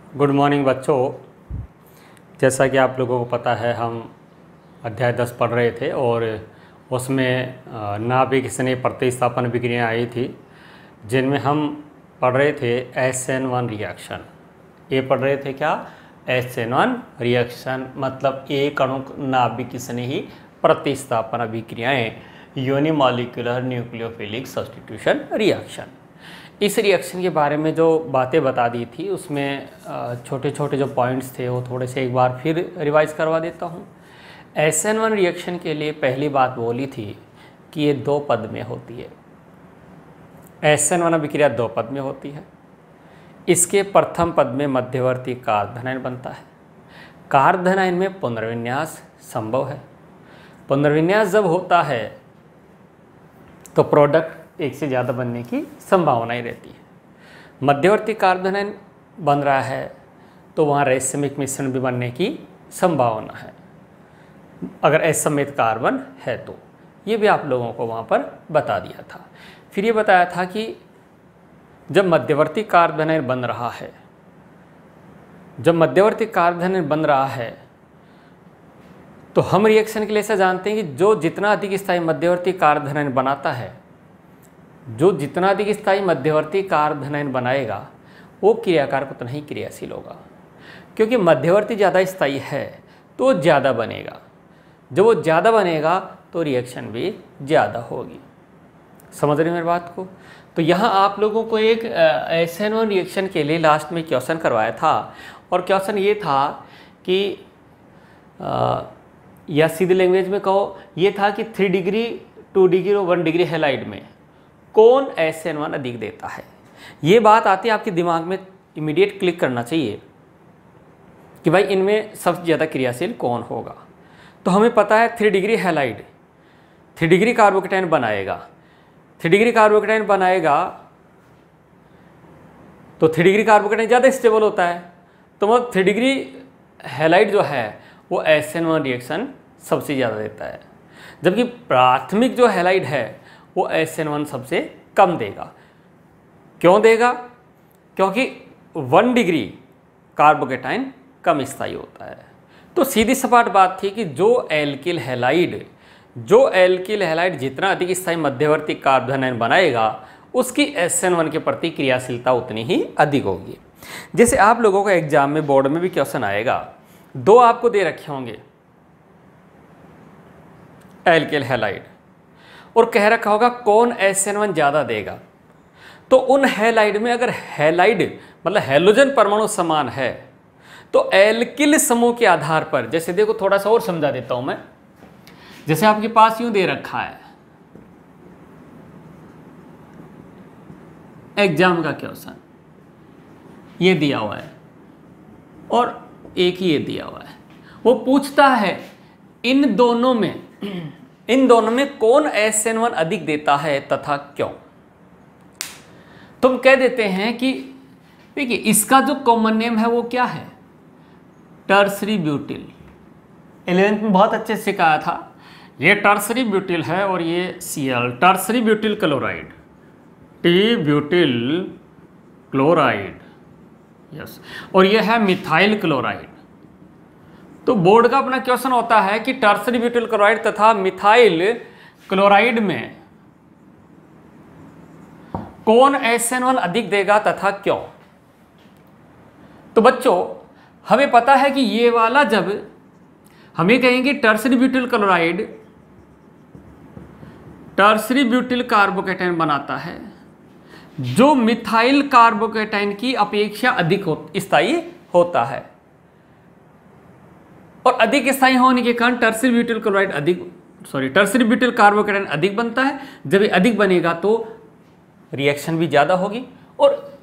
Good morning बच्चों। जैसा कि आप लोगों को पता है, हम अध्याय 10 पढ़ रहे थे और उसमें नाभिक स्नेह प्रतिस्थापन विक्रियाएँ आई थी, जिनमें हम पढ़ रहे थे SN1 रिएक्शन। ये पढ़ रहे थे क्या? SN1 रिएक्शन मतलब एक अणुक नाभिक स्नेही प्रतिस्थापन अभिक्रियाएँ, यूनिमॉलिक्यूलर न्यूक्लियोफिलिक सब्स्टिट्यूशन रिएक्शन। इस रिएक्शन के बारे में जो बातें बता दी थी, उसमें छोटे छोटे जो पॉइंट्स थे वो थोड़े से एक बार फिर रिवाइज करवा देता हूँ। SN1 रिएक्शन के लिए पहली बात बोली थी कि ये दो पद में होती है। SN1 अभिक्रिया दो पद में होती है। इसके प्रथम पद में मध्यवर्ती कार्बोनाइन बनता है। कार्बोनाइन में पुनर्विन्यास संभव है। पुनर्विन्यास जब होता है तो प्रोडक्ट एक से ज़्यादा बनने की संभावना ही रहती है। मध्यवर्ती कार्बोनाइन बन रहा है तो वहाँ रैसमिक मिश्रण भी बनने की संभावना है, अगर S समेत कार्बन है तो। ये भी आप लोगों को वहाँ पर बता दिया था। फिर ये बताया था कि जब मध्यवर्ती कार्बोनाइन बन रहा है, तो हम रिएक्शन के लिए ऐसा जानते हैं कि जो जितना अधिक स्थायी मध्यवर्ती कार्बोनाइन बनाता है, जो जितना अधिक स्थायी मध्यवर्ती कार्बोनाइन बनाएगा वो क्रियाकारक उतना ही क्रियाशील होगा, क्योंकि मध्यवर्ती ज़्यादा स्थायी है तो ज़्यादा बनेगा। जब वो ज़्यादा बनेगा तो रिएक्शन भी ज़्यादा होगी। समझ रहे मेरी बात को? तो यहाँ आप लोगों को एक SN1 रिएक्शन के लिए लास्ट में क्वेश्चन करवाया था, और क्वेश्चन ये था कि या सीधी लैंग्वेज में कहो, ये था कि 3 डिग्री 2 डिग्री और 1 डिग्री हैलाइड में कौन SN1 अधिक देता है। ये बात आती है आपके दिमाग में, इमीडिएट क्लिक करना चाहिए कि भाई इनमें सबसे ज़्यादा क्रियाशील कौन होगा। तो हमें पता है 3 डिग्री हैलाइड 3 डिग्री कार्बोकेटाइन बनाएगा। 3 डिग्री कार्बोकेटाइन बनाएगा तो 3 डिग्री कार्बोकेटाइन ज़्यादा स्टेबल होता है, तो मतलब 3 डिग्री हैलाइड जो है वो SN1 रिएक्शन सबसे ज़्यादा देता है, जबकि प्राथमिक जो हैलाइड है वो SN1 सबसे कम देगा। क्यों देगा? क्योंकि 1 डिग्री कार्बोकेटाइन कम स्थायी होता है। तो सीधी सपाट बात थी कि जो एल्किल हैलाइड जितना अधिक स्थायी मध्यवर्ती कार्बोनाइन बनाएगा उसकी SN1 के प्रति क्रियाशीलता उतनी ही अधिक होगी। जैसे आप लोगों को एग्जाम में, बोर्ड में भी क्वेश्चन आएगा, दो आपको दे रखे होंगे एल्किल हैलाइड और कह रखा होगा कौन SN1 ज़्यादा देगा। तो उन हैलाइड में अगर हैलाइड मतलब हैलोजन परमाणु समान है तो एल्किल समूह के आधार पर, जैसे देखो थोड़ा सा और समझा देता हूं मैं। जैसे आपके पास यूं दे रखा है एग्जाम का क्वेश्चन, ये दिया हुआ है और एक ही ये दिया हुआ है। वो पूछता है इन दोनों में कौन SN1 अधिक देता है तथा क्यों। तुम कह देते हैं कि देखिए इसका जो कॉमन नेम है वो क्या है? Tertiary butyl. 11th में बहुत अच्छे से सिखाया था। ये टर्सरी ब्यूटिल है और ये Cl tertiary butyl chloride, T butyl chloride, yes, और ये है मिथाइल क्लोराइड। तो बोर्ड का अपना क्वेश्चन होता है कि टर्सरी ब्यूटिल क्लोराइड तथा मिथाइल क्लोराइड में कौन SN1 अधिक देगा तथा क्यों। तो बच्चों हमें पता है कि ये वाला, जब हमें कहेंगे टर्सरी ब्यूटिल कार्बोकेटाइन बनाता है जो मिथाइल कार्बोकेटाइन की अपेक्षा अधिक स्थायी होता है, और अधिक स्थायी होने के कारण टर्सरी ब्यूटिल कार्बोकेटाइन अधिक बनता है। जब ये अधिक बनेगा तो रिएक्शन भी ज़्यादा होगी, और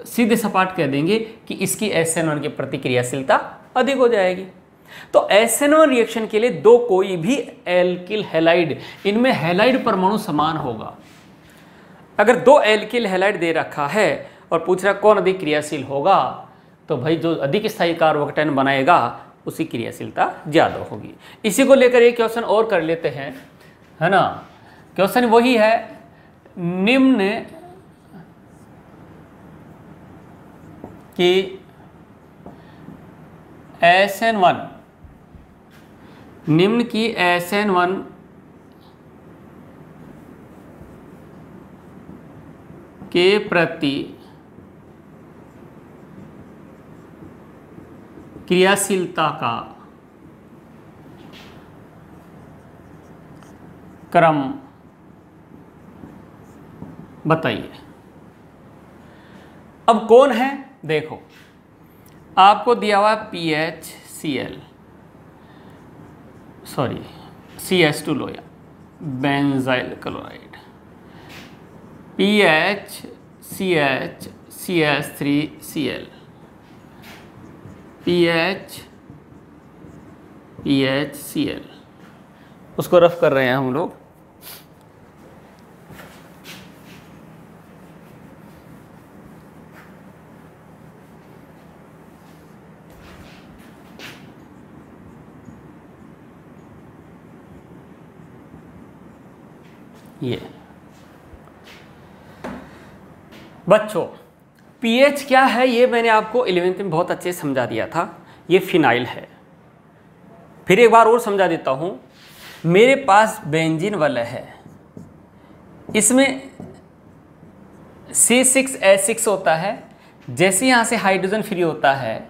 सीधे सपाट कह देंगे कि इसकी SN1 की प्रतिक्रियाशीलता अधिक हो जाएगी। तो SN1 रिएक्शन के लिए दो कोई भी एल्किल हैलाइड, इनमें हैलाइड परमाणु समान होगा। अगर दो एल्किल हैलाइड दे रखा है और पूछ रहा कौन अधिक क्रियाशील होगा, तो भाई जो अधिक स्थायी कार्बोकेटाइन बनाएगा उसकी क्रियाशीलता ज़्यादा होगी। इसी को लेकर एक क्वेश्चन और कर लेते हैं, है ना। क्वेश्चन वही है, निम्न कि SN1 निम्न की SN1 के प्रति क्रियाशीलता का क्रम बताइए। अब कौन है, देखो आपको दिया हुआ PHCl सॉरी CH2 लो या benzyl chloride, PHCH CH3Cl PHCl उसको रफ कर रहे हैं हम लोग। ये बच्चों पीएच क्या है ये मैंने आपको 11th में बहुत अच्छे से समझा दिया था। ये फिनाइल है। फिर एक बार और समझा देता हूँ। मेरे पास बेंजीन वाला है, इसमें C6H6 होता है। जैसे यहाँ से हाइड्रोजन फ्री होता है,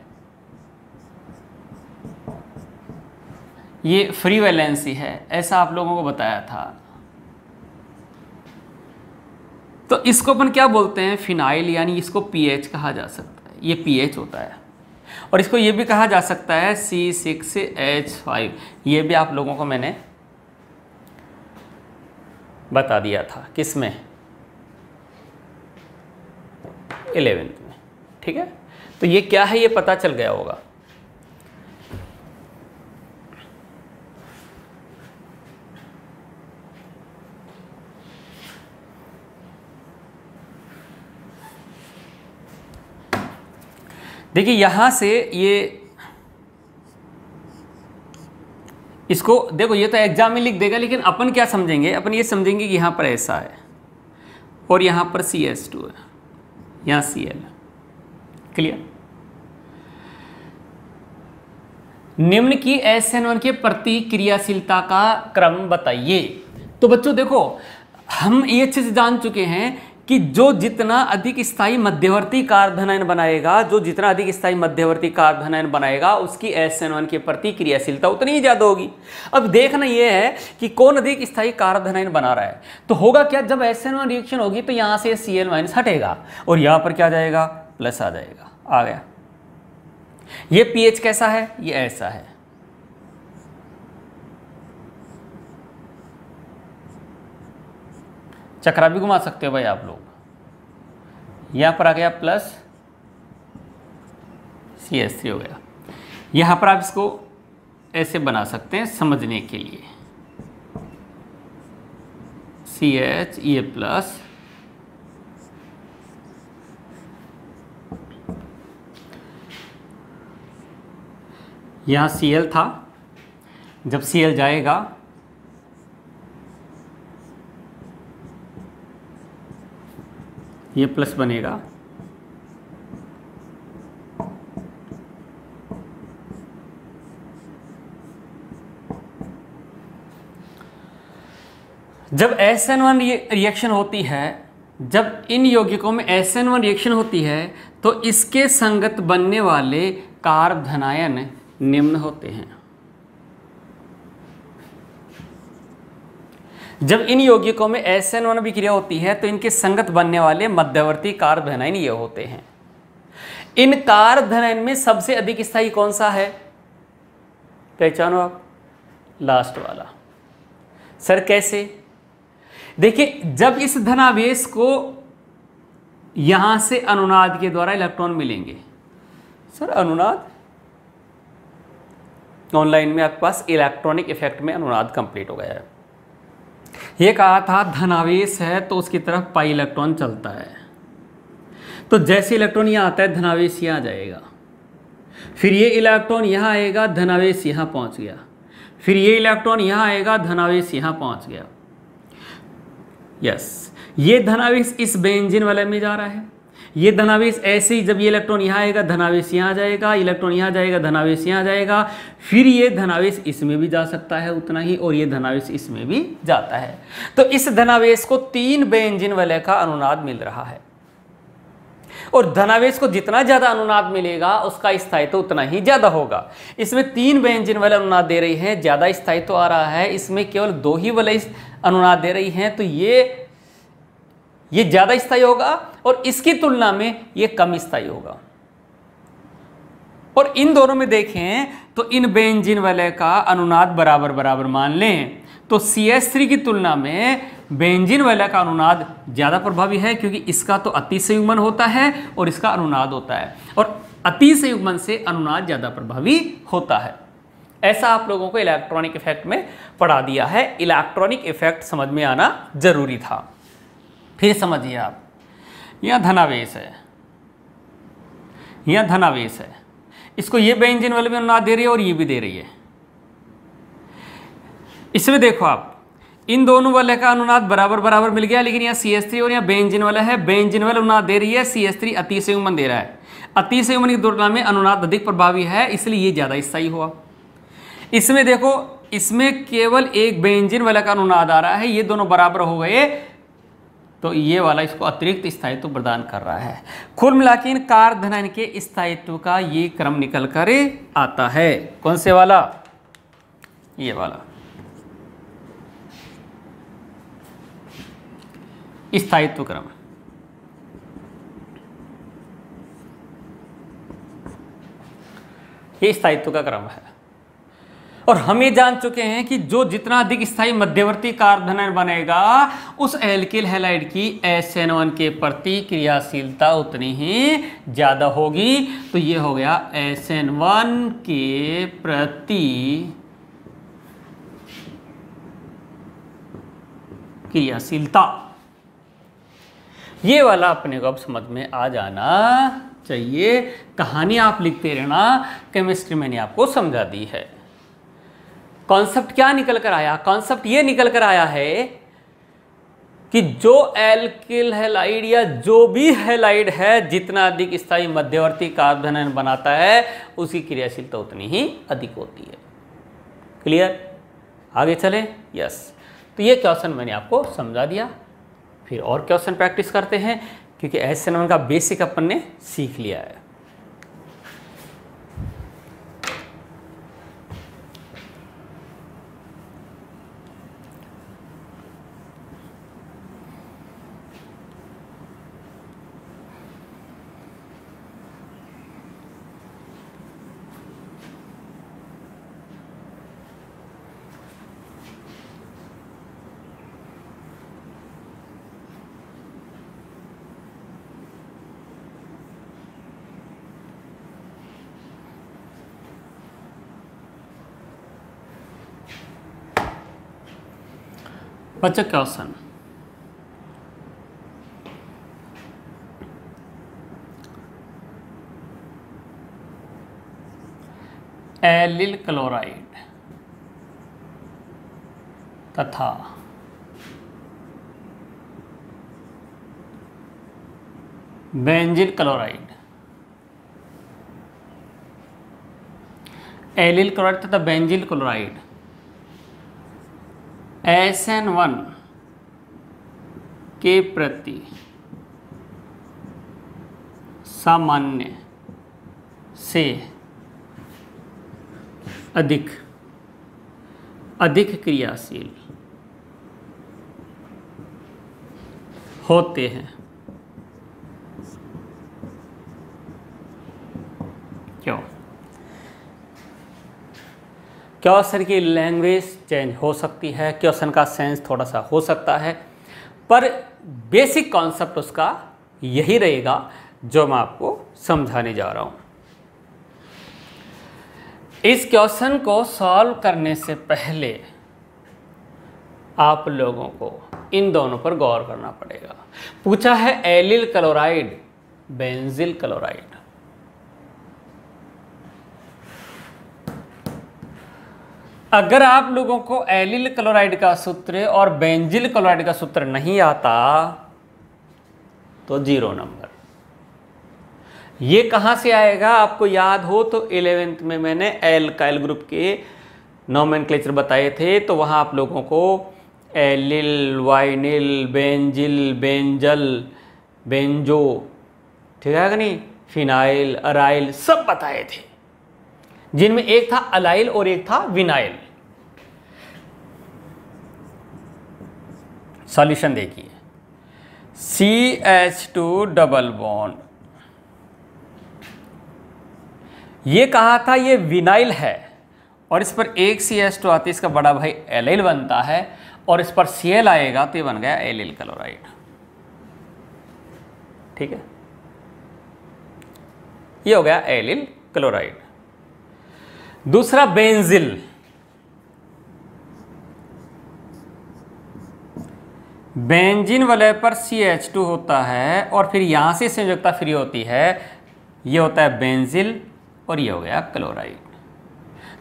ये फ्री वैलेंसी है, ऐसा आप लोगों को बताया था। तो इसको अपन क्या बोलते हैं, फिनाइल, यानी इसको पीएच कहा जा सकता है। ये पीएच होता है। और इसको ये भी कहा जा सकता है C6H5। ये भी आप लोगों को मैंने बता दिया था, किस में, 11th में। ठीक है, तो ये क्या है ये पता चल गया होगा। देखिए यहां से ये इसको देखो, ये तो एग्जाम में लिख देगा, लेकिन अपन क्या समझेंगे, अपन ये समझेंगे कि यहां पर ऐसा है और यहां पर CH2 है, यहां Cl। क्लियर। निम्न की SN1 के प्रति क्रियाशीलता का क्रम बताइए। तो बच्चों देखो, हम ये अच्छे से जान चुके हैं कि जो जितना अधिक स्थायी मध्यवर्ती कार्बोनाइन बनाएगा, जो जितना अधिक स्थायी मध्यवर्ती कार्बोनाइन बनाएगा, उसकी SN1 के प्रति क्रियाशीलता उतनी ही ज्यादा होगी। अब देखना यह है कि कौन अधिक स्थायी कार्बोनाइन बना रहा है। तो होगा क्या, जब SN1 रिएक्शन होगी तो यहां से Cl- हटेगा और यहां पर क्या जाएगा, प्लस आ जाएगा। आ गया। ये पीएच कैसा है, ये ऐसा है। चक्रा भी घुमा सकते हो भाई आप लोग। यहां पर आ गया प्लस CH3 हो गया। यहां पर आप इसको ऐसे बना सकते हैं समझने के लिए, CH ये प्लस, यहां Cl था, जब Cl जाएगा ये प्लस बनेगा, जब SN1 रिएक्शन होती है, जब इन यौगिकों में SN1 रिएक्शन होती है तो इसके संगत बनने वाले कार्बोनायन निम्न होते हैं। जब इन यौगिकों में SN1 अभिक्रिया होती है तो इनके संगत बनने वाले मध्यवर्ती कार्बोनाइन ये होते हैं। इन कार्बोनाइन में सबसे अधिक स्थायी कौन सा है, पहचानो आप, लास्ट वाला। सर कैसे, देखिए जब इस धनावेश को यहां से अनुनाद के द्वारा इलेक्ट्रॉन मिलेंगे, सर अनुनाद ऑनलाइन में आपके पास इलेक्ट्रॉनिक इफेक्ट में अनुनाद कंप्लीट हो गया है। ये कहा था धनावेश है तो उसकी तरफ पाई इलेक्ट्रॉन चलता है। तो जैसे इलेक्ट्रॉन यहाँ आता है धनावेश यहाँ जाएगा, फिर ये इलेक्ट्रॉन यहाँ आएगा, धनावेश यहाँ पहुँच गया, फिर ये इलेक्ट्रॉन यहाँ आएगा, धनावेश यहाँ पहुँच गया। यस, ये धनावेश इस बेंजीन वाले में जा रहा है, ये धनावेश ऐसे ही, जब ये इलेक्ट्रॉन यहाँ आएगा धनावेश यहाँ जाएगा, इलेक्ट्रॉन यहाँ जाएगा धनावेश यहाँ जाएगा, फिर ये धनावेश इसमें भी जा सकता है उतना ही, और ये धनावेश इसमें भी जाता है। तो इस धनावेश को 3 बेंजीन वलय का अनुनाद मिल रहा है, और धनावेश को जितना ज्यादा अनुनाद मिलेगा उसका स्थायित्व उतना ही ज्यादा होगा। इसमें 3 बेंजीन वलय अनुनाद दे रही है, ज्यादा स्थायित्व आ रहा है, इसमें केवल 2 ही वलय अनुनाद दे रही हैं, तो ये ज्यादा स्थायी होगा और इसकी तुलना में ये कम स्थायी होगा। और इन दोनों में देखें तो इन बेंजीन वलय का अनुनाद बराबर बराबर मान लें तो CH3 की तुलना में बेंजीन वलय का अनुनाद ज्यादा प्रभावी है, क्योंकि इसका तो अतिसंयुग्मन होता है और इसका अनुनाद होता है, और अतिसंयुग्मन से अनुनाद ज्यादा प्रभावी होता है। ऐसा आप लोगों को इलेक्ट्रॉनिक इफेक्ट में पढ़ा दिया है। इलेक्ट्रॉनिक इफेक्ट समझ में आना जरूरी था। फिर समझिए आप, यह धनावेश है, यह धनावेश है, इसको ये बेंजीन वलय में अनुनाद दे रही है और ये भी दे रही है। इसमें देखो आप, इन दोनों वलय का अनुनाद बराबर बराबर मिल गया, लेकिन यहाँ CH3 और यहाँ बेंजीन वलय है, बेंजीन वलय अनुनाद दे रही है, CH3 अतिसंयुग्मन दे रहा है। अतिसंयुग्मन की तुलना में अनुनाद अधिक प्रभावी है, इसलिए ये ज्यादा स्थायी हुआ। इसमें देखो, इसमें केवल एक बेंजीन वलय का अनुनाद आ रहा है, ये दोनों बराबर हो गए, तो ये वाला इसको अतिरिक्त स्थायित्व प्रदान कर रहा है। कुल मिलाकर इन कार्य धनायन के स्थायित्व का ये क्रम निकल कर आता है। कौन से वाला? ये वाला स्थायित्व क्रम। ये स्थायित्व का क्रम है, और हम ये जान चुके हैं कि जो जितना अधिक स्थायी मध्यवर्ती कार्य धनायन बनेगा उस एल्किल हैलाइड की SN1 के प्रति क्रियाशीलता उतनी ही ज्यादा होगी। तो ये हो गया SN1 के प्रति क्रियाशीलता। ये वाला अपने को अब समझ में आ जाना चाहिए। कहानी आप लिखते रहना, केमिस्ट्री मैंने आपको समझा दी है। कॉन्सेप्ट क्या निकल कर आया? कॉन्सेप्ट ये निकल कर आया है कि जो एल्किल हैलाइड या जो भी हैलाइड है जितना अधिक स्थायी मध्यवर्ती कार्य धनायन बनाता है उसकी क्रियाशीलता उतनी ही अधिक होती है। क्लियर? आगे चले? यस। तो ये क्वेश्चन मैंने आपको समझा दिया। फिर और क्वेश्चन प्रैक्टिस करते हैं, क्योंकि SN1 का बेसिक अपन ने सीख लिया है। बच्चा क्वेश्चन, एलिल क्लोराइड तथा बेंजील क्लोराइड, एलिल क्लोराइड तथा बेंजील क्लोराइड SN1 के प्रति सामान्य से अधिक क्रियाशील होते हैं। क्यों? क्वेश्चन की लैंग्वेज चेंज हो सकती है, क्वेश्चन का सेंस थोड़ा सा हो सकता है, पर बेसिक कॉन्सेप्ट उसका यही रहेगा जो मैं आपको समझाने जा रहा हूं। इस क्वेश्चन को सॉल्व करने से पहले आप लोगों को इन दोनों पर गौर करना पड़ेगा। पूछा है एलिल क्लोराइड, बेंजील क्लोराइड। अगर आप लोगों को एलिल क्लोराइड का सूत्र और बेंजील क्लोराइड का सूत्र नहीं आता तो 0 नंबर। ये कहाँ से आएगा आपको याद हो तो 11th में मैंने एल्काइल ग्रुप के नोमेनक्लेचर बताए थे, तो वहाँ आप लोगों को allyl, vinyl, benzyl, benzal, benzo, ठीक है कि नहीं, फिनाइल, अराइल सब बताए थे, जिनमें एक था अलाइल और एक था विनाइल। सॉल्यूशन देखिए, CH2 डबल बॉन्ड, ये कहा था ये विनाइल है और इस पर एक CH2 आती है, इसका बड़ा भाई एलिल बनता है और इस पर Cl आएगा तो ये बन गया एलिल क्लोराइड। ठीक है, ये हो गया एलिल क्लोराइड। दूसरा बेंजिल, बेंजीन वलय पर CH2 होता है और फिर यहां से संयोजकता फ्री होती है, ये होता है बेंजिल और ये हो गया क्लोराइड।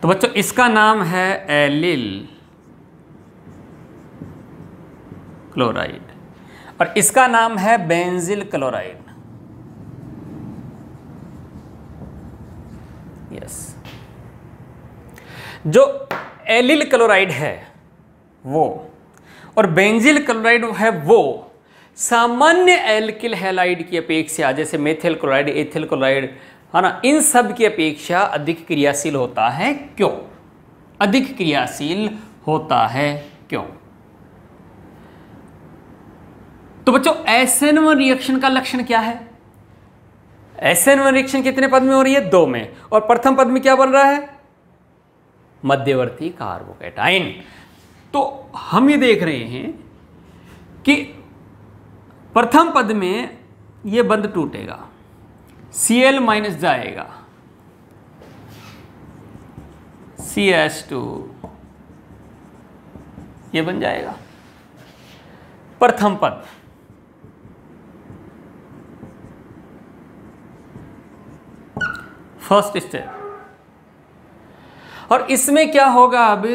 तो बच्चों इसका नाम है एलिल क्लोराइड और इसका नाम है बेंजिल क्लोराइड। यस, जो एलिल क्लोराइड है वो और बेंजिल क्लोराइड है वो सामान्य एल्किल हैलाइड की अपेक्षा, जैसे मेथिल क्लोराइड, एथिल क्लोराइड है ना, इन सब की अपेक्षा अधिक क्रियाशील होता है। क्यों अधिक क्रियाशील होता है, क्यों? तो बच्चों SN1 रिएक्शन का लक्षण क्या है? SN1 रिएक्शन कितने पद में हो रही है? 2 में, और प्रथम पद में क्या बन रहा है? मध्यवर्ती कार्बोकैटाइन। तो हम ये देख रहे हैं कि प्रथम पद में ये बंध टूटेगा, Cl माइनस जाएगा, CH2 ये बन जाएगा प्रथम पद। First step. और इसमें क्या होगा अब?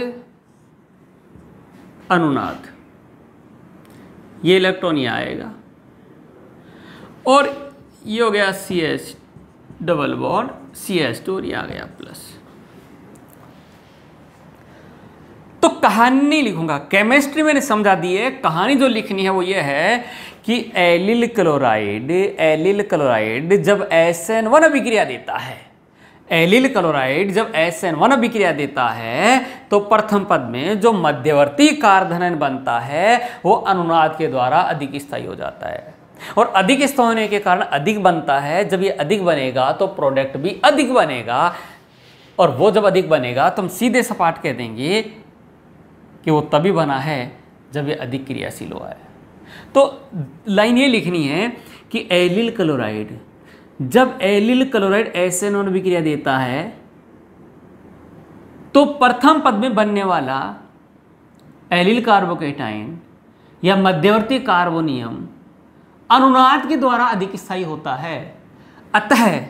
अनुनाद, ये इलेक्ट्रॉन यहाँ आएगा और ये हो गया CH डबल बॉन्ड CH2 और ये आ गया प्लस। तो कहानी नहीं लिखूंगा, केमिस्ट्री मैंने समझा दी है। कहानी जो लिखनी है वो ये है कि एलिल क्लोराइड जब SN1 अभिक्रिया देता है, एलिल क्लोराइड जब SN1 अभिक्रिया देता है तो प्रथम पद में जो मध्यवर्ती कार्बोधन बनता है वो अनुनाद के द्वारा अधिक स्थायी हो जाता है और अधिक स्थायी होने के कारण अधिक बनता है। जब ये अधिक बनेगा तो प्रोडक्ट भी अधिक बनेगा और वो जब अधिक बनेगा तो हम सीधे सपाट कह देंगे कि वो तभी बना है जब ये अधिक क्रियाशील हुआ है। तो लाइन ये लिखनी है कि एलिल क्लोराइड जब एलिल क्लोराइड SN1 अभिक्रिया देता है तो प्रथम पद में बनने वाला एलिल कार्बोकैटाइन या मध्यवर्ती कार्बोनियम अनुनाद के द्वारा अधिक स्थायी होता है, अतः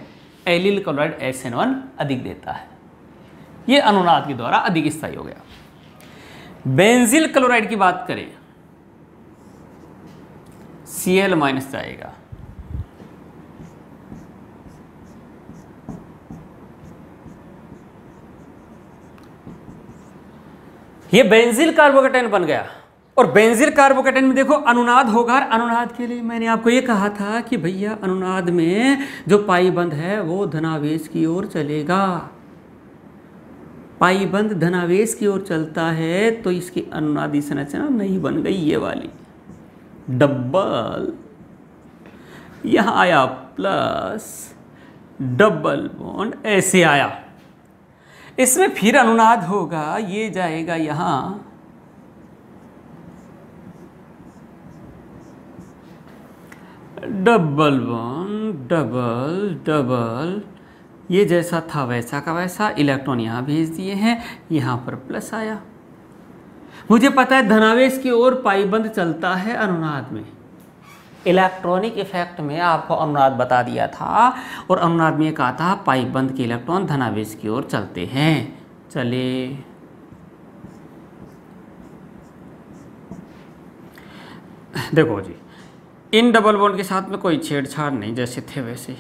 एलिल क्लोराइड SN1 अधिक देता है। यह अनुनाद के द्वारा अधिक स्थायी हो गया। बेंजिल क्लोराइड की बात करें, Cl माइनस जाएगा, ये बेंजिल कार्बोकैटाइन बन गया और बेंजिल कार्बोकैटाइन में देखो अनुनाद होगा। अनुनाद के लिए मैंने आपको ये कहा था कि भैया अनुनाद में जो पाई बंध है वो धनावेश की ओर चलेगा। पाई बंध धनावेश की ओर चलता है तो इसकी अनुनादी संरचना नहीं बन गई, ये वाली डबल, यहाँ आया प्लस, डबल बॉन्ड ऐसे आया। इसमें फिर अनुनाद होगा, ये जाएगा यहां, डबल बॉन्ड, डबल डबल, ये जैसा था वैसा का वैसा, इलेक्ट्रॉन यहां भेज दिए हैं, यहां पर प्लस आया। मुझे पता है धनावेश की ओर पाईबंद चलता है अनुनाद में। इलेक्ट्रॉनिक इफेक्ट में आपको अनुनाद बता दिया था और अनुनाद में कहा था पाईबंद के इलेक्ट्रॉन धनावेश की ओर चलते हैं। चले देखो जी, इन डबल बॉन्ड के साथ में कोई छेड़छाड़ नहीं, जैसे थे वैसे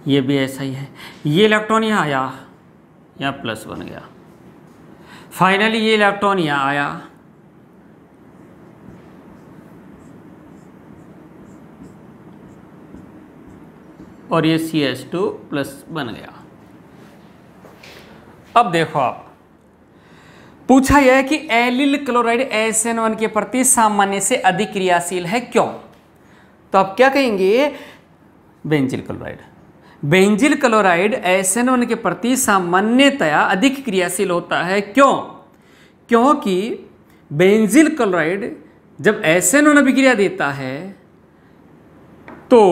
ये भी ऐसा ही है। ये इलेक्ट्रॉन यहाँ आया, यहाँ प्लस बन गया। फाइनली ये इलेक्ट्रॉन यहाँ आया, और ये CH2 प्लस बन गया। अब देखो आप, पूछा यह है कि एलिल क्लोराइड SN1 के प्रति सामान्य से अधिक क्रियाशील है, क्यों? तो आप क्या कहेंगे? Benzyl chloride. Benzyl chloride SN1 के प्रति सामान्यतया अधिक क्रियाशील होता है, क्यों? क्योंकि बेंजिल क्लोराइड जब SN1 अभिक्रिया देता है तो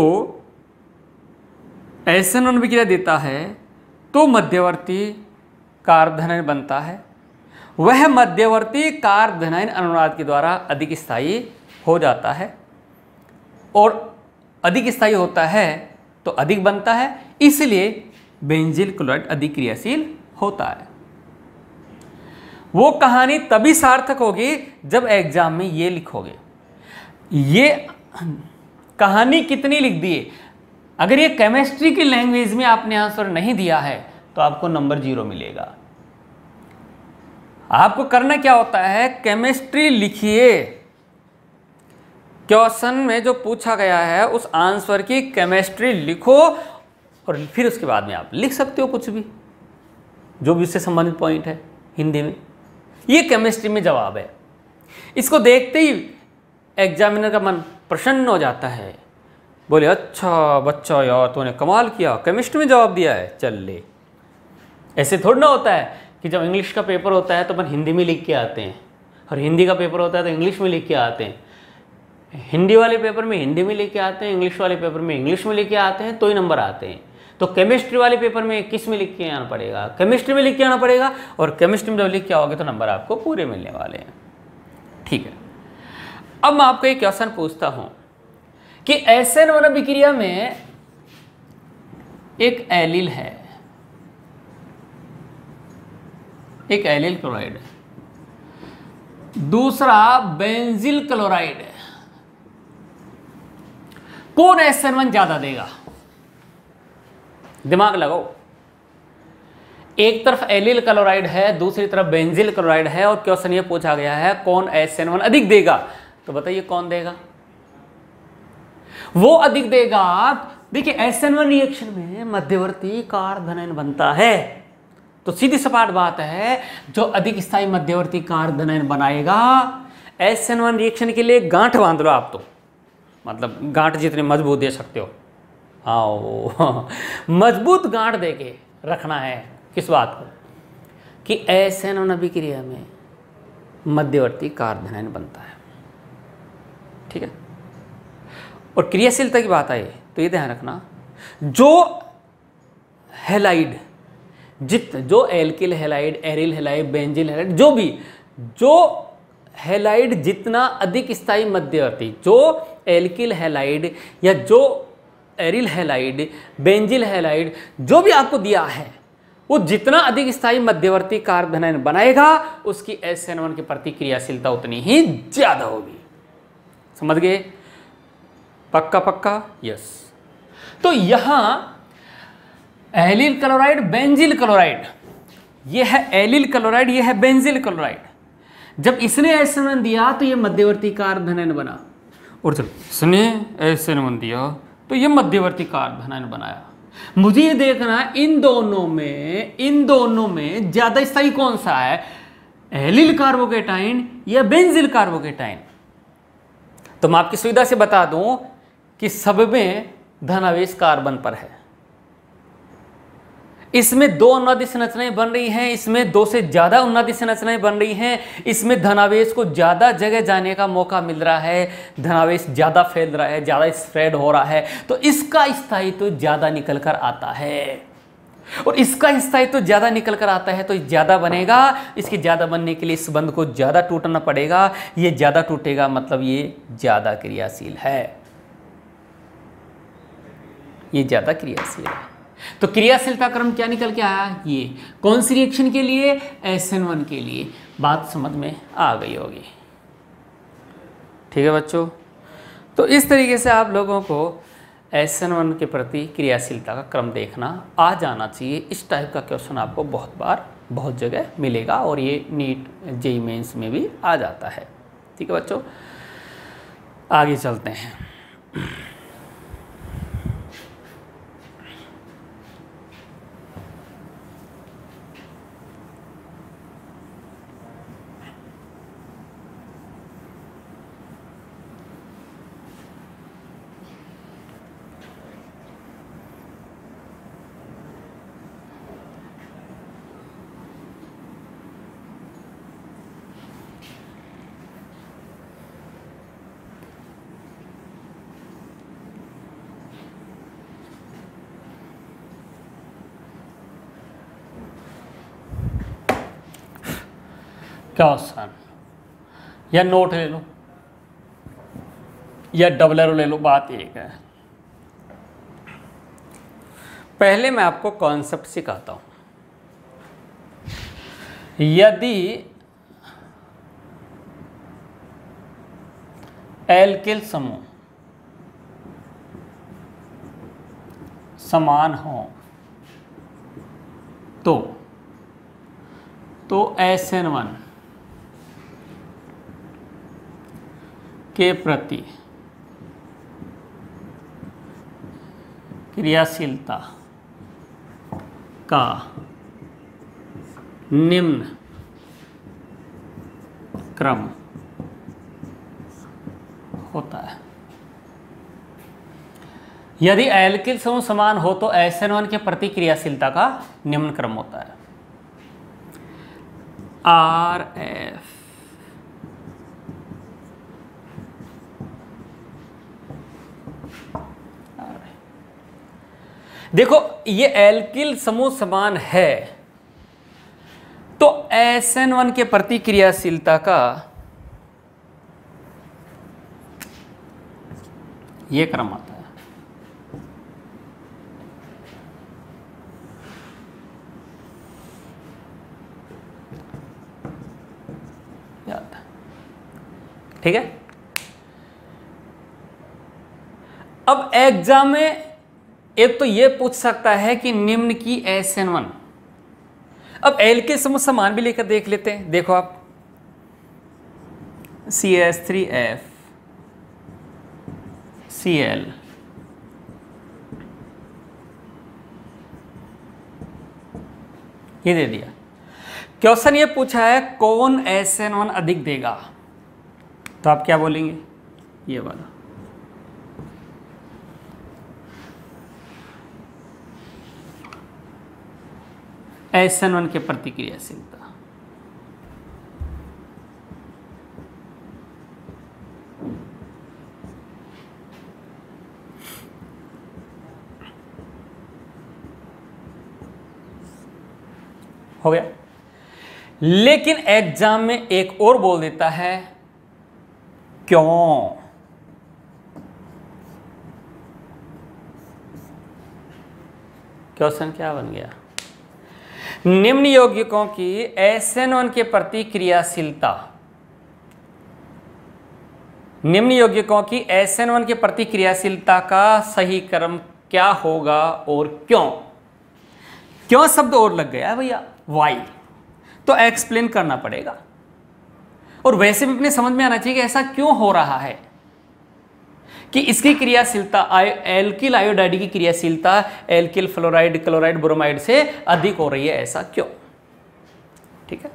SN1 अभिक्रिया देता है तो मध्यवर्ती कार्बोधनायन बनता है। वह मध्यवर्ती कार्बोधनायन अनुनाद के द्वारा अधिक स्थायी हो जाता है, और अधिक स्थायी होता है तो अधिक बनता है, इसलिए बेंजिल क्लोराइड अधिक क्रियाशील होता है। वो कहानी तभी सार्थक होगी जब एग्जाम में ये लिखोगे। ये कहानी कितनी लिख दिए, अगर ये केमिस्ट्री की लैंग्वेज में आपने आंसर नहीं दिया है तो आपको नंबर 0 मिलेगा। आपको करना क्या होता है, केमिस्ट्री लिखिए, क्वेश्चन में जो पूछा गया है उस आंसर की केमिस्ट्री लिखो, और फिर उसके बाद में आप लिख सकते हो कुछ भी जो भी उससे संबंधित पॉइंट है हिंदी में। ये केमिस्ट्री में जवाब है। इसको देखते ही एग्जामिनर का मन प्रसन्न हो जाता है, बोले अच्छा बच्चा यार तूने कमाल किया, केमिस्ट्री में जवाब दिया है, चल ले। ऐसे थोड़ा ना होता है कि जब इंग्लिश का पेपर होता है तो अपन हिंदी में लिख के आते हैं, और हिंदी का पेपर होता है तो इंग्लिश में लिख के आते हैं। हिंदी वाले पेपर में हिंदी में लिख के आते हैं, इंग्लिश वाले पेपर में इंग्लिश में लिख के आते हैं, तो ही नंबर आते हैं। तो केमिस्ट्री वाले पेपर में किस में लिख के आना पड़ेगा? केमिस्ट्री में लिख के आना पड़ेगा, और केमिस्ट्री में जब लिख के आओगे तो नंबर आपको पूरे मिलने वाले हैं। ठीक है, अब मैं आपको एक क्वेश्चन पूछता हूं कि SN1 अभिक्रिया में एक एलिल है, एक एलिल क्लोराइड, दूसरा बेंजिल क्लोराइड, कौन SN1 ज्यादा देगा? दिमाग लगाओ। एक तरफ एलिल क्लोराइड है, दूसरी तरफ बेंजिल क्लोराइड है, और क्वेश्चन ये पूछा गया है कौन SN1 अधिक देगा। तो बताइए कौन देगा? वो अधिक देगा। देखिए SN1 रिएक्शन में मध्यवर्ती कार्बोधनायन बनता है, तो सीधी सपाट बात है जो अधिक स्थायी मध्यवर्ती कार्बोधनायन बनाएगा। SN1 रिएक्शन के लिए गांठ बांध लो आप, तो मतलब गांठ जितने मजबूत दे सकते हो, हाँ मजबूत गांठ देके रखना है। किस बात को? कि SN1 अभिक्रिया में मध्यवर्ती कार्बोधनायन बनता है। ठीक है, और क्रियाशीलता की बात आए तो ये ध्यान रखना, जो हैलाइड जो alkyl halide, aryl halide, benzyl halide, जो भी, जो हैलाइड जितना अधिक स्थायी मध्यवर्ती, जो एल्किल हैलाइड या जो एरिल हैलाइड, बेंजिल हैलाइड, जो भी आपको दिया है, वो जितना अधिक स्थायी मध्यवर्ती कार्बोधनायन बनाएगा उसकी SN1 की प्रति क्रियाशीलता उतनी ही ज्यादा होगी। समझ गए? पक्का पक्का? यस। तो यहां एलिल क्लोराइड, बेंजिल क्लोराइड, ये है एलिल क्लोराइड, ये है बेंजिल क्लोराइड। जब इसने SN1 दिया तो ये मध्यवर्ती कार्बोधनायन बना, और जब इसने SN1 दिया तो ये मध्यवर्ती कार्बोधनायन बनाया। मुझे ये देखना है इन दोनों में ज्यादा स्थायी कौन सा है, एलिल कार्बोकेटाइन या बेंजिल कार्बोकेटाइन। तो मैं आपकी सुविधा से बता दूं कि सब में धनावेश कार्बन पर है। इसमें 2 उन्नति संरचनाएं बन रही हैं, इसमें 2 से ज्यादा उन्नति संरचनाएं बन रही हैं, इसमें धनावेश को ज्यादा जगह जाने का मौका मिल रहा है, धनावेश ज्यादा फैल रहा है, ज्यादा स्प्रेड हो रहा है, तो इसका स्थायित्व ज्यादा निकल कर आता है। और इसका स्थायित्व ज्यादा निकल कर आता है तो ज्यादा बनेगा। इसके ज्यादा बनने के लिए इस बंध को ज्यादा टूटना पड़ेगा, ये ज्यादा टूटेगा मतलब ये ज्यादा क्रियाशील है, ये ज्यादा क्रियाशील है। तो क्रियाशीलता क्रम क्या निकल के आया? ये कौन सी रिएक्शन के लिए? SN1 के लिए। बात समझ में आ गई होगी। ठीक है बच्चों, तो इस तरीके से आप लोगों को SN1 के प्रति क्रियाशीलता का क्रम देखना आ जाना चाहिए। इस टाइप का क्वेश्चन आपको बहुत बार बहुत जगह मिलेगा और ये नीट जेईई मेंस में भी आ जाता है। ठीक है बच्चों, आगे चलते हैं। क्या ऑप्शन, या नोट ले लो या डबल एरो ले लो, बात एक है। पहले मैं आपको कॉन्सेप्ट सिखाता हूं। यदि एल्किल समूह समान हो तो SN1 के प्रति क्रियाशीलता का निम्न क्रम होता है। यदि एल्किल समूह समान हो तो SN1 के प्रति क्रियाशीलता का निम्न क्रम होता है। RF देखो, ये एल्किल समूह समान है तो SN1 के प्रति क्रियाशीलता का ये क्रम आता है। याद, ठीक है। अब एग्जाम में एक तो ये पूछ सकता है कि निम्न की SN1, अब एल्किल समूह समान भी लेकर देख लेते हैं। देखो आप CH3F Cl ये दे दिया। क्वेश्चन ये पूछा है कौन SN1 अधिक देगा, तो आप क्या बोलेंगे, ये वाला। SN1 के प्रति क्रियाशीलता हो गया। लेकिन एग्जाम में एक और बोल देता है क्यों, क्वेश्चन क्या बन गया, निम्न यौगिकों की SN1 के प्रति क्रियाशीलता, निम्न यौगिकों की SN1 के प्रति क्रियाशीलता का सही क्रम क्या होगा और क्यों। क्यों शब्द और लग गया भैया, वाई, तो एक्सप्लेन करना पड़ेगा। और वैसे भी अपने समझ में आना चाहिए कि ऐसा क्यों हो रहा है कि इसकी क्रियाशीलता एल्किल आयोडाइड की क्रियाशीलता एल्किल फ्लोराइड क्लोराइड ब्रोमाइड से अधिक हो रही है, ऐसा क्यों। ठीक है,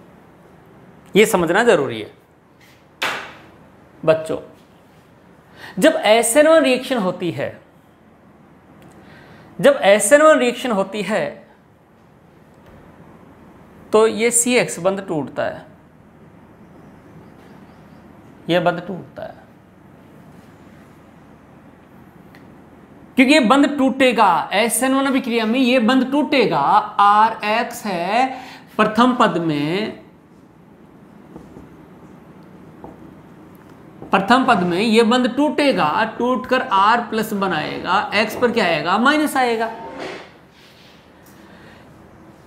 ये समझना जरूरी है बच्चों। जब SN1 रिएक्शन होती है, जब SN1 रिएक्शन होती है तो ये CX बंध टूटता है, यह बंध टूटता है, क्योंकि ये बंध टूटेगा। SN1 अभिक्रिया में ये बंध टूटेगा। RX है प्रथम पद में, प्रथम पद में ये बंध टूटेगा, टूटकर R प्लस बनाएगा, X पर क्या आएगा, माइनस आएगा।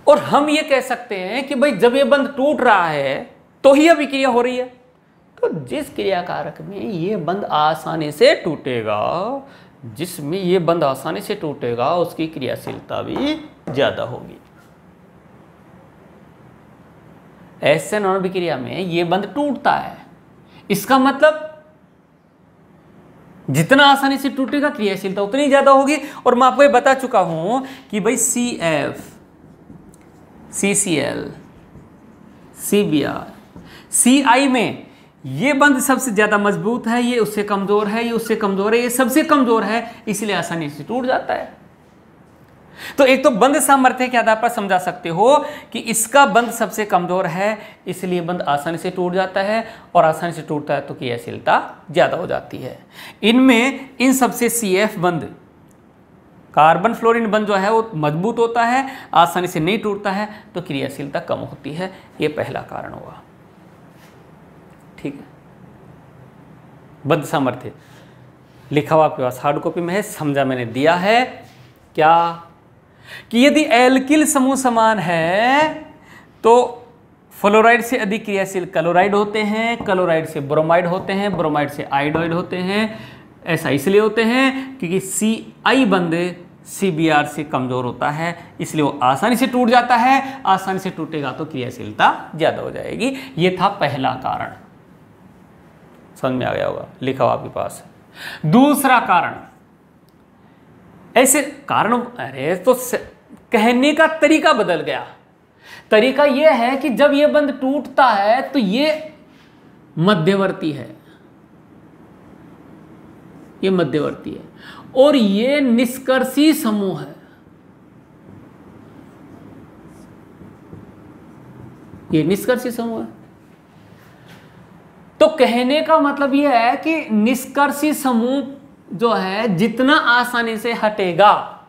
और हम ये कह सकते हैं कि भाई जब ये बंध टूट रहा है तो ही अभिक्रिया हो रही है, तो जिस क्रिया कारक में ये बंध आसानी से टूटेगा जिसमें ये बंध आसानी से टूटेगा उसकी क्रियाशीलता भी ज्यादा होगी। एसएन अभिक्रिया में ये बंध टूटता है, इसका मतलब जितना आसानी से टूटेगा क्रियाशीलता उतनी ज्यादा होगी। और मैं आपको ये बता चुका हूं कि भाई CF, CCl, CBr, CI में ये बंध सबसे ज्यादा मजबूत है, ये उससे कमजोर है, ये उससे कमजोर है, ये सबसे कमजोर है, इसलिए आसानी से टूट जाता है। तो एक तो बंध सामर्थ्य के आधार पर समझा सकते हो कि इसका बंध सबसे कमजोर है, इसलिए बंध आसानी से टूट जाता है, और आसानी से टूटता है तो क्रियाशीलता ज्यादा हो जाती है। इनमें इन सबसे CF बंध, कार्बन फ्लोरीन बंध जो है वो मजबूत होता है, आसानी से नहीं टूटता है, तो क्रियाशीलता कम होती है। ये पहला कारण हुआ। ठीक है, बंध सामर्थ्य लिखा हुआ आपके पास हार्ड कॉपी में है, समझा मैंने दिया है क्या कि यदि एल्किल समूह समान है तो फ्लोराइड से अधिक क्रियाशील क्लोराइड होते हैं, क्लोराइड से ब्रोमाइड होते हैं, ब्रोमाइड से आयोडाइड होते हैं। ऐसा इसलिए होते हैं क्योंकि CI बंध CBr से कमजोर होता है, इसलिए वो आसानी से टूट जाता है। आसानी से टूटेगा तो क्रियाशीलता ज्यादा हो जाएगी। ये था पहला कारण, समझ में आ गया होगा, लिखा हुआ आपके पास। दूसरा कारण, ऐसे कारण, अरे तो कहने का तरीका बदल गया। तरीका यह है कि जब यह बंध टूटता है तो यह मध्यवर्ती है, यह मध्यवर्ती है, और यह निष्कर्षी समूह है। यह निष्कर्षी समूह है। तो कहने का मतलब यह है कि निष्कर्षी समूह जो है जितना आसानी से हटेगा,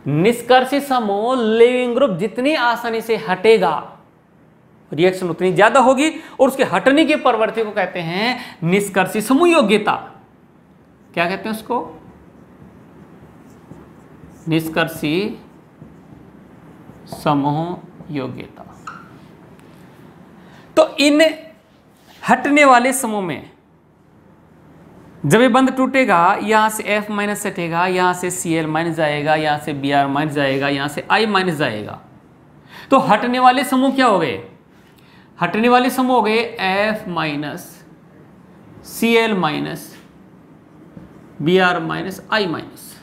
निष्कर्षी समूह लिविंग ग्रुप जितनी आसानी से हटेगा, रिएक्शन उतनी ज्यादा होगी, और उसके हटने के प्रवृत्ति को कहते हैं निष्कर्षी समूह योग्यता। क्या कहते हैं उसको? निष्कर्षी समूह योग्यता। तो इन हटने वाले समूह में जब ये बंध टूटेगा, यहां से F माइनस हटेगा, यहां से Cl माइनस जाएगा, यहां से Br माइनस जाएगा, यहां से I माइनस जाएगा। तो हटने वाले समूह क्या हो गए? हटने वाले समूह हो गए F minus, Cl minus, Br minus, I minus.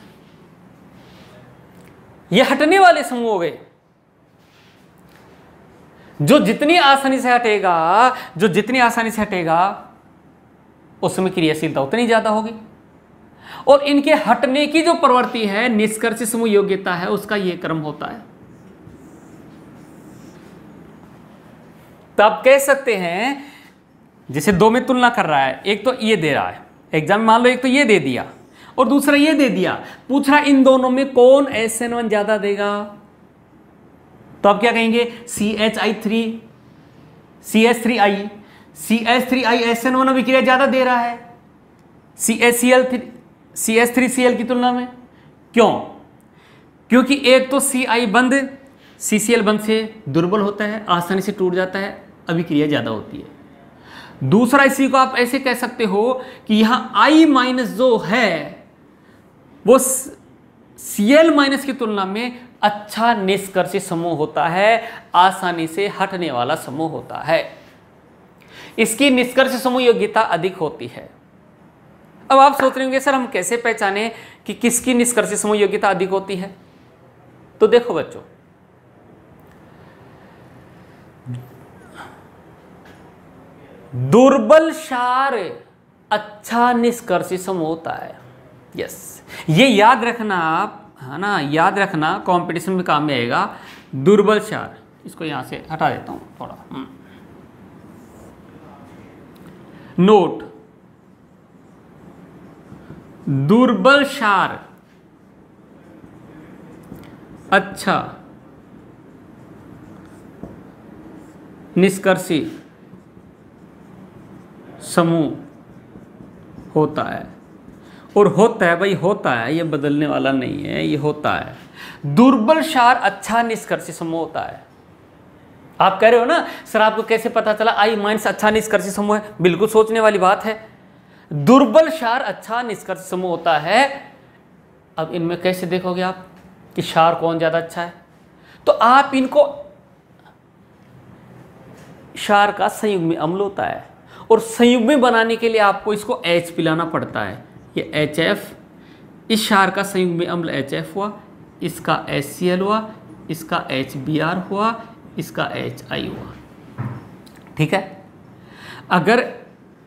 ये हटने वाले समूह हो गए। जो जितनी आसानी से हटेगा, उसमें क्रियाशीलता उतनी ज्यादा होगी। और इनके हटने की जो प्रवृत्ति है, निष्कर्षी समूह योग्यता है, उसका यह क्रम होता है। तो आप कह सकते हैं, जैसे दो में तुलना कर रहा है, एक तो ये दे रहा है एग्जाम में, मान लो एक तो ये दे दिया और दूसरा ये दे दिया, पूछ रहा इन दोनों में कौन SN1 ज्यादा देगा, तो आप क्या कहेंगे? CH3I SN1 अभिक्रिया ज्यादा दे रहा है CH3Cl की तुलना में। क्यों? क्योंकि एक तो CI बंध CCl बंध से दुर्बल होता है, आसानी से टूट जाता है, अभिक्रिया ज्यादा होती है। दूसरा, इसी को आप ऐसे कह सकते हो कि यहां I माइनस जो है वो Cl माइनस की तुलना में अच्छा निष्कर्षी समूह होता है, आसानी से हटने वाला समूह होता है, इसकी निष्कर्षी समूह योग्यता अधिक होती है। अब आप सोच रहे होंगे सर हम कैसे पहचाने कि किसकी निष्कर्षी समूह योग्यता अधिक होती है? तो देखो बच्चों, दुर्बल क्षार अच्छा निष्कर्षी समूह होता है। यस, ये याद रखना आप, है ना, याद रखना, कंपटीशन में काम में आएगा। दुर्बल क्षार, इसको यहां से हटा देता हूं थोड़ा। नोट, दुर्बल क्षार अच्छा निष्कर्षी समूह होता है। और होता है भाई, होता है, ये बदलने वाला नहीं है, ये होता है। दुर्बल क्षार अच्छा निष्कर्षी समूह होता है। आप कह रहे हो ना सर आपको कैसे पता चला I माइनस अच्छा निष्कर्षी समूह है? बिल्कुल सोचने वाली बात है। दुर्बल क्षार अच्छा निष्कर्ष समूह होता है। अब इनमें कैसे देखोगे आप कि क्षार कौन ज्यादा अच्छा है? तो आप इनको, क्षार का संयुग्मी अम्ल होता है और संयुग्मी बनाने के लिए आपको इसको H पिलाना पड़ता है। ये HF, इस क्षार का संयुग्मी अम्ल HF हुआ, इसका HCl हुआ, इसका HBr हुआ, इसका HI हुआ। ठीक है। अगर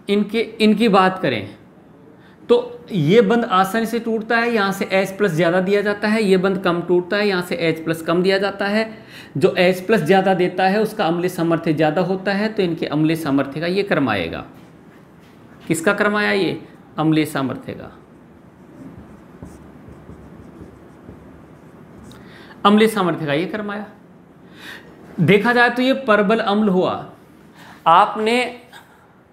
इनकी बात करें तो ये बंद आसानी से टूटता है, यहाँ से H+ ज़्यादा दिया जाता है, ये बंद कम टूटता है, यहाँ से H+ कम दिया जाता है। जो H+ ज़्यादा देता है उसका अम्लीय सामर्थ्य ज़्यादा होता है, तो इनके अम्लीय सामर्थ्य का ये क्रम आएगा। किसका क्रम आया? ये अम्लीय सामर्थ्य का। अम्लीय सामर्थ्य का ये क्रम आया। देखा जाए तो ये परबल अम्ल हुआ। आपने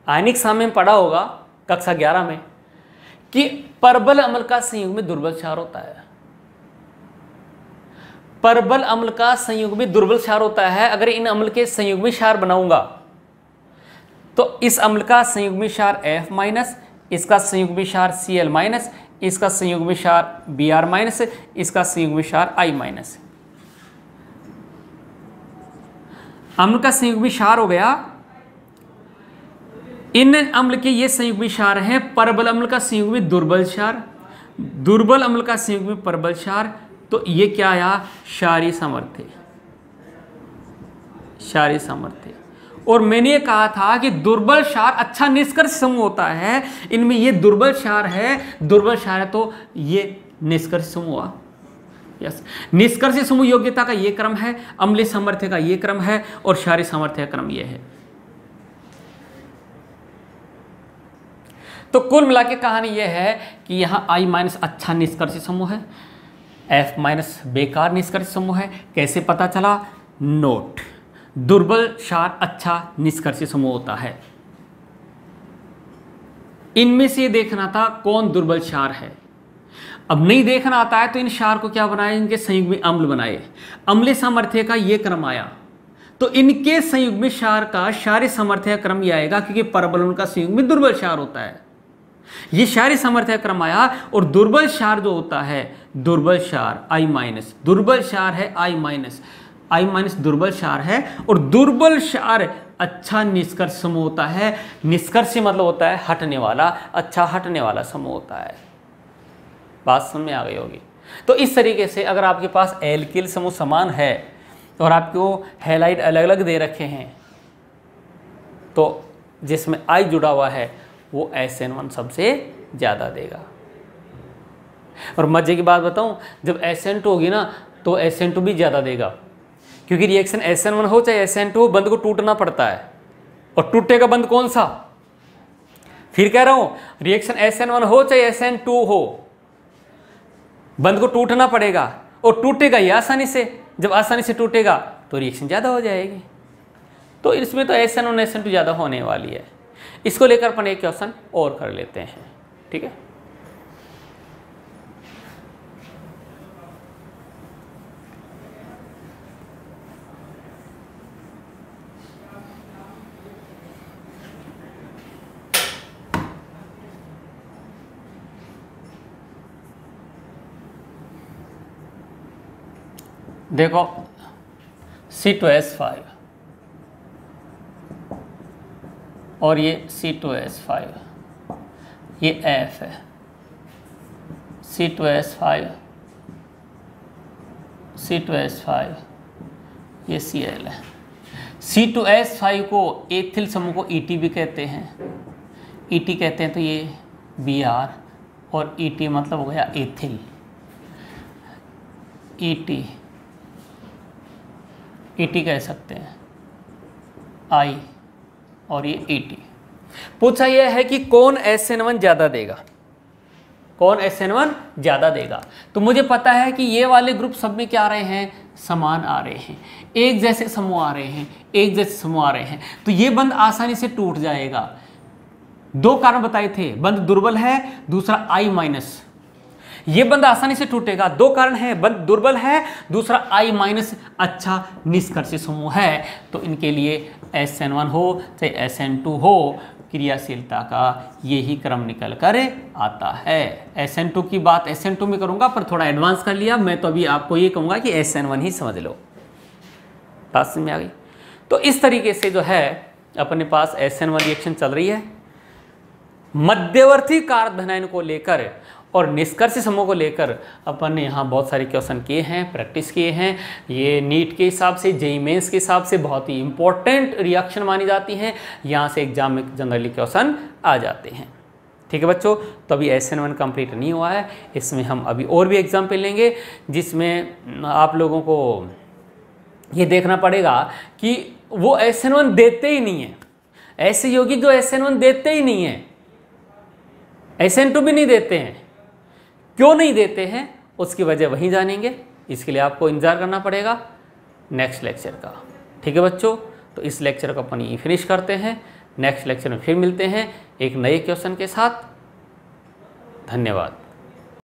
आयनिक साम्य में पढ़ा होगा कक्षा 11 में कि परबल अम्ल का संयुग्मी दुर्बल क्षार होता है। परबल अम्ल का संयुग्मी दुर्बल क्षार होता है। अगर इन अम्ल के संयुग्मी क्षार बनाऊंगा तो इस अम्ल का संयुग्मी क्षार F-, इसका संयुग्मी क्षार Cl-, इसका संयुग्मी क्षार Br-, इसका संयुग्मी क्षार I-। अम्ल का संयुग्मी क्षार हो गया। इन अम्ल के ये संयुग्मी क्षार हैं। परबल अम्ल का संयुग्मी दुर्बल क्षार, दुर्बल अम्ल का संयुग्मी परबल क्षार। तो ये क्या आया? क्षारीय सामर्थ्य। क्षारीय सामर्थ्य। और मैंने ये कहा था कि दुर्बल क्षार अच्छा निष्कर्ष समूह होता है। इनमें ये दुर्बल क्षार है, दुर्बल क्षार है तो ये निष्कर्ष समूह हुआ। यस, निष्कर्ष समूह योग्यता का ये क्रम है, अम्लीय सामर्थ्य का ये क्रम है और क्षारीय सामर्थ्य का क्रम ये है। तो कुल मिला के कहानी यह है कि यहाँ I- अच्छा निष्कर्षी समूह है, F- बेकार निष्कर्षी समूह है। कैसे पता चला? नोट, दुर्बल क्षार अच्छा निष्कर्षी समूह होता है। इनमें से देखना था कौन दुर्बल क्षार है। अब नहीं देखना आता है तो इन क्षार को क्या बनाए? इनके संयुग्मी अम्ल बनाए। अम्लीय सामर्थ्य का ये क्रम आया तो इनके संयुग्मी क्षार का क्षारीय सामर्थ्य क्रम ये आएगा, क्योंकि परबल उनका संयुग्मी दुर्बल क्षार होता है। ये क्षारीय सामर्थ्य क्रम आया और दुर्बल क्षार जो होता है, दुर्बल क्षार I-, दुर्बल क्षार है I- दुर्बल क्षार है। और दुर्बल क्षार अच्छा निष्कर्ष समूह होता है। निष्कर्ष मतलब होता है हटने वाला, अच्छा हटने वाला समूह होता है। बात समझ में आ गई होगी। तो इस तरीके से अगर आपके पास एल्किल समूह समान है और आपको हैलाइड अलग अलग दे रखे हैं तो जिसमें I जुड़ा हुआ है वो SN1 सबसे ज़्यादा देगा। और मजे की बात बताऊं, जब SN2 होगी ना तो SN2 भी ज़्यादा देगा, क्योंकि रिएक्शन SN1 हो चाहे SN2 हो, बंद को टूटना पड़ता है। और टूटेगा बंद कौन सा? फिर कह रहा हूं, रिएक्शन SN1 हो चाहे SN2 हो, बंद को टूटना पड़ेगा। और टूटेगा ये आसानी से। जब आसानी से टूटेगा तो रिएक्शन ज़्यादा हो जाएगी। तो इसमें तो SN1 SN2 ज़्यादा होने वाली है। इसको लेकर अपन एक क्वेश्चन और कर लेते हैं। ठीक है, देखो C2H5 और ये C2H5, ये F है। C2H5, C2H5, ये Cl है। C2H5 को एथिल समूह को ET भी कहते हैं। ET कहते हैं तो ये Br और ET मतलब हो गया एथिल। ET कह सकते हैं I और ये ET। पूछा यह है कि कौन SN1 ज़्यादा देगा, कौन SN1 ज़्यादा देगा। तो मुझे पता है कि ये वाले ग्रुप सब में क्या आ रहे हैं? समान आ रहे हैं, एक जैसे समूह आ रहे हैं, एक जैसे समूह आ रहे हैं। तो ये बंद आसानी से टूट जाएगा। दो कारण बताए थे, बंद दुर्बल है, दूसरा I-। ये बंध आसानी से टूटेगा। दो कारण है, बंध दुर्बल है, दूसरा I- अच्छा निष्कर्षी समूह है। तो इनके लिए SN1 हो चाहे SN2 हो, क्रियाशीलता का यही क्रम निकल कर आता है। SN2 की बात SN2 में करूंगा, पर थोड़ा एडवांस कर लिया मैं, तो अभी आपको ये कहूंगा कि SN1 ही समझ लो। बात समझ में आ गई? तो इस तरीके से जो है अपने पास SN1 रिएक्शन चल रही है। मध्यवर्ती कार्बोनाइन को लेकर और निष्कर्षी समूह को लेकर अपन ने यहाँ बहुत सारे क्वेश्चन किए हैं, प्रैक्टिस किए हैं। ये नीट के हिसाब से, जेईई मेंस के हिसाब से बहुत ही इंपॉर्टेंट रिएक्शन मानी जाती हैं। यहाँ से एग्जाम में जनरली क्वेश्चन आ जाते हैं। ठीक है बच्चों, तो अभी SN1 कंप्लीट नहीं हुआ है, इसमें हम अभी और भी एग्जाम्पल लेंगे, जिसमें आप लोगों को ये देखना पड़ेगा कि वो SN1 देते ही नहीं है। ऐसे यौगिक जो SN1 देते ही नहीं है, SN2 भी नहीं देते हैं। क्यों नहीं देते हैं उसकी वजह वहीं जानेंगे। इसके लिए आपको इंतजार करना पड़ेगा नेक्स्ट लेक्चर का। ठीक है बच्चों, तो इस लेक्चर को अपन यहीं फिनिश करते हैं। नेक्स्ट लेक्चर में फिर मिलते हैं एक नए क्वेश्चन के साथ। धन्यवाद।